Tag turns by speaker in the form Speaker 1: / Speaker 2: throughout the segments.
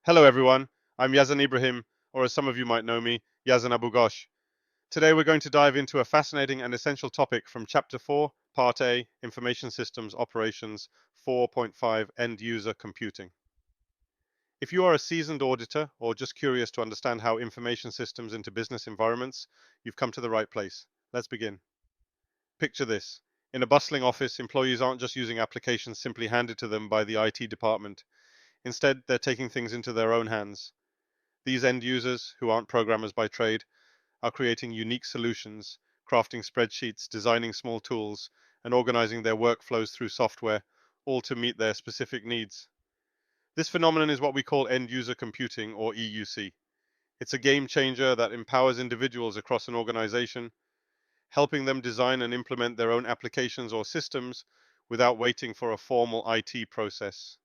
Speaker 1: Hello everyone, I'm Yazan Ibrahim, or as some of you might know me, Yazan Abu Ghosh. Today we're going to dive into a fascinating and essential topic from Chapter 4, Part A, Information Systems Operations 4.5 End User Computing. If you are a seasoned auditor or just curious to understand how information systems into business environments, you've come to the right place. Let's begin. Picture this. In a bustling office, employees aren't just using applications simply handed to them by the IT department. Instead, they're taking things into their own hands. These end users, who aren't programmers by trade, are creating unique solutions, crafting spreadsheets, designing small tools, and organizing their workflows through software, all to meet their specific needs. This phenomenon is what we call end user computing, or EUC. It's a game changer that empowers individuals across an organization, helping them design and implement their own applications or systems without waiting for a formal IT process.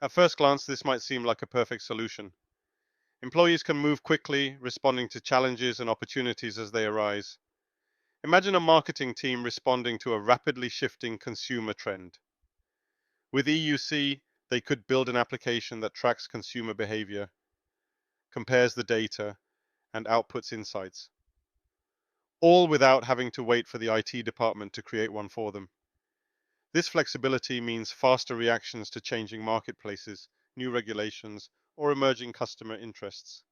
Speaker 1: At first glance, this might seem like a perfect solution. Employees can move quickly, responding to challenges and opportunities as they arise. Imagine a marketing team responding to a rapidly shifting consumer trend. With EUC, they could build an application that tracks consumer behavior, compares the data, and outputs insights, all without having to wait for the IT department to create one for them. This flexibility means faster reactions to changing marketplaces, new regulations, or emerging customer interests.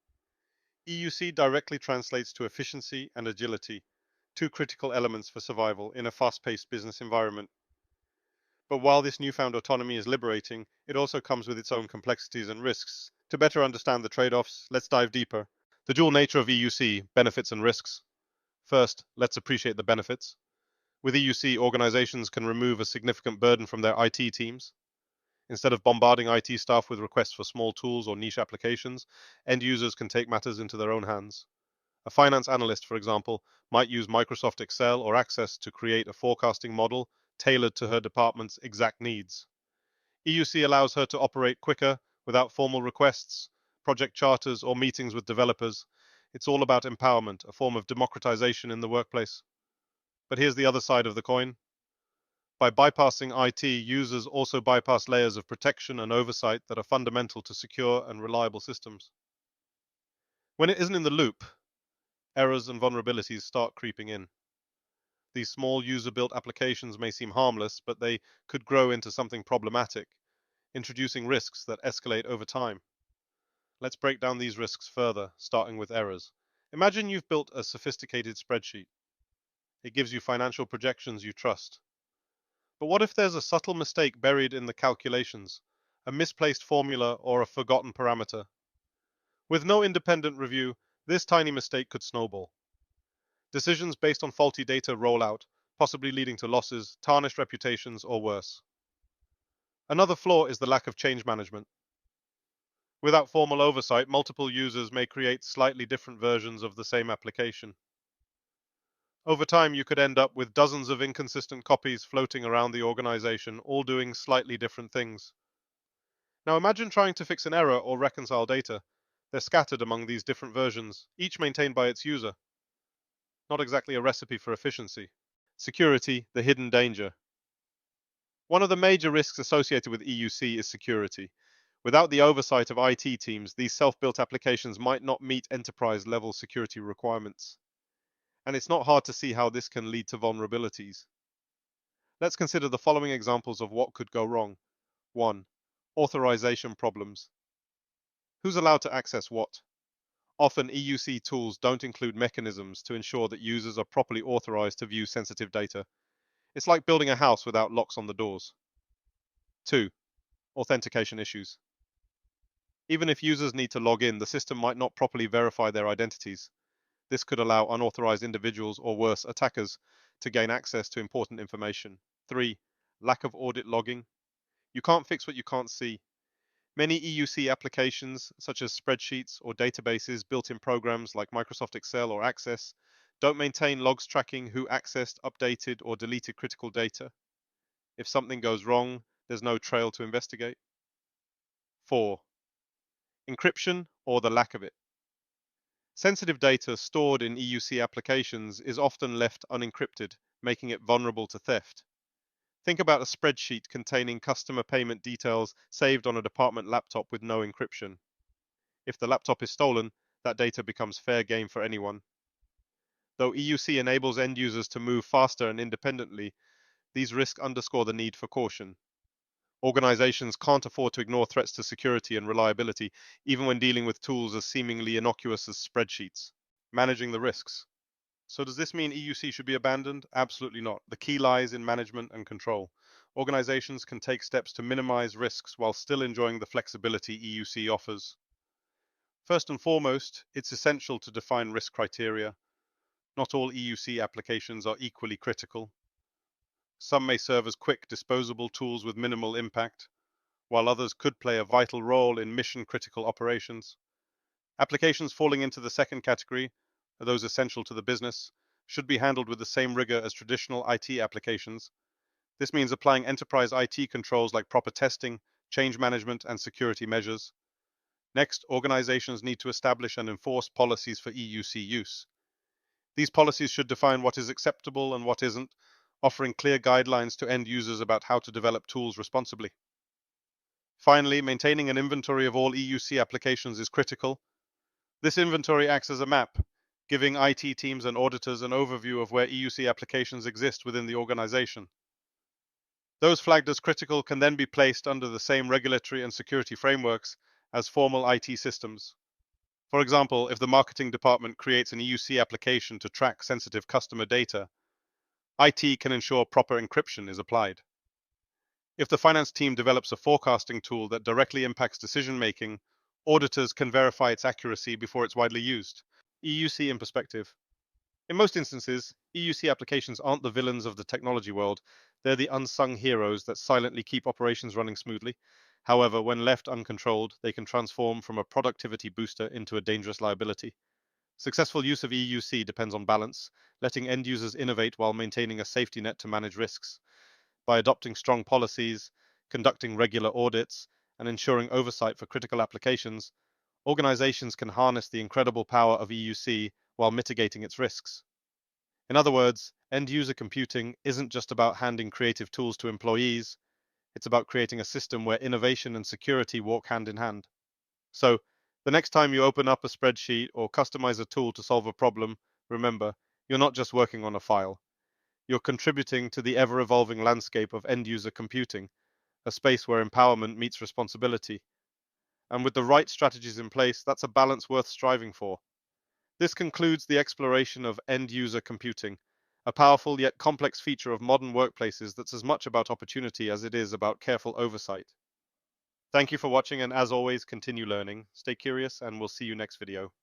Speaker 1: EUC directly translates to efficiency and agility, two critical elements for survival in a fast-paced business environment. But while this newfound autonomy is liberating, it also comes with its own complexities and risks. To better understand the trade-offs, let's dive deeper. The dual nature of EUC, benefits and risks. First, let's appreciate the benefits. With EUC, organizations can remove a significant burden from their IT teams. Instead of bombarding IT staff with requests for small tools or niche applications, end users can take matters into their own hands. A finance analyst, for example, might use Microsoft Excel or Access to create a forecasting model tailored to her department's exact needs. EUC allows her to operate quicker without formal requests, project charters, or meetings with developers. It's all about empowerment, a form of democratization in the workplace. But here's the other side of the coin. By bypassing IT, users also bypass layers of protection and oversight that are fundamental to secure and reliable systems. When it isn't in the loop, errors and vulnerabilities start creeping in. These small user-built applications may seem harmless, but they could grow into something problematic, introducing risks that escalate over time. Let's break down these risks further, starting with errors. Imagine you've built a sophisticated spreadsheet. It gives you financial projections you trust. But what if there's a subtle mistake buried in the calculations, a misplaced formula or a forgotten parameter? With no independent review, this tiny mistake could snowball. Decisions based on faulty data roll out, possibly leading to losses, tarnished reputations, or worse. Another flaw is the lack of change management. Without formal oversight, multiple users may create slightly different versions of the same application. Over time, you could end up with dozens of inconsistent copies floating around the organization, all doing slightly different things. Now imagine trying to fix an error or reconcile data. They're scattered among these different versions, each maintained by its user. Not exactly a recipe for efficiency. Security, the hidden danger. One of the major risks associated with EUC is security. Without the oversight of IT teams, these self-built applications might not meet enterprise-level security requirements. And it's not hard to see how this can lead to vulnerabilities. Let's consider the following examples of what could go wrong. 1. Authorization problems. Who's allowed to access what? Often EUC tools don't include mechanisms to ensure that users are properly authorized to view sensitive data. It's like building a house without locks on the doors. 2. Authentication issues. Even if users need to log in, the system might not properly verify their identities. This could allow unauthorized individuals or worse, attackers, to gain access to important information. 3. Lack of audit logging. You can't fix what you can't see. Many EUC applications, such as spreadsheets or databases built in programs like Microsoft Excel or Access, don't maintain logs tracking who accessed, updated, or deleted critical data. If something goes wrong, there's no trail to investigate. 4. Encryption or the lack of it. Sensitive data stored in EUC applications is often left unencrypted, making it vulnerable to theft. Think about a spreadsheet containing customer payment details saved on a department laptop with no encryption. If the laptop is stolen, that data becomes fair game for anyone. Though EUC enables end users to move faster and independently, these risks underscore the need for caution. Organizations can't afford to ignore threats to security and reliability, even when dealing with tools as seemingly innocuous as spreadsheets. Managing the risks. So does this mean EUC should be abandoned? Absolutely not. The key lies in management and control. Organizations can take steps to minimize risks while still enjoying the flexibility EUC offers. First and foremost, it's essential to define risk criteria. Not all EUC applications are equally critical. Some may serve as quick, disposable tools with minimal impact, while others could play a vital role in mission-critical operations. Applications falling into the second category, those essential to the business, should be handled with the same rigor as traditional IT applications. This means applying enterprise IT controls like proper testing, change management, and security measures. Next, organizations need to establish and enforce policies for EUC use. These policies should define what is acceptable and what isn't, offering clear guidelines to end users about how to develop tools responsibly. Finally, maintaining an inventory of all EUC applications is critical. This inventory acts as a map, giving IT teams and auditors an overview of where EUC applications exist within the organization. Those flagged as critical can then be placed under the same regulatory and security frameworks as formal IT systems. For example, if the marketing department creates an EUC application to track sensitive customer data, IT can ensure proper encryption is applied. If the finance team develops a forecasting tool that directly impacts decision-making, auditors can verify its accuracy before it's widely used. EUC in perspective. In most instances, EUC applications aren't the villains of the technology world. They're the unsung heroes that silently keep operations running smoothly. However, when left uncontrolled, they can transform from a productivity booster into a dangerous liability. Successful use of EUC depends on balance, letting end users innovate while maintaining a safety net to manage risks. By adopting strong policies, conducting regular audits, and ensuring oversight for critical applications, organizations can harness the incredible power of EUC while mitigating its risks. In other words, end-user computing isn't just about handing creative tools to employees, it's about creating a system where innovation and security walk hand in hand. So, the next time you open up a spreadsheet or customize a tool to solve a problem, remember, you're not just working on a file. You're contributing to the ever-evolving landscape of end-user computing, a space where empowerment meets responsibility. And with the right strategies in place, that's a balance worth striving for. This concludes the exploration of end-user computing, a powerful yet complex feature of modern workplaces that's as much about opportunity as it is about careful oversight. Thank you for watching, and as always, continue learning. Stay curious, and we'll see you next video.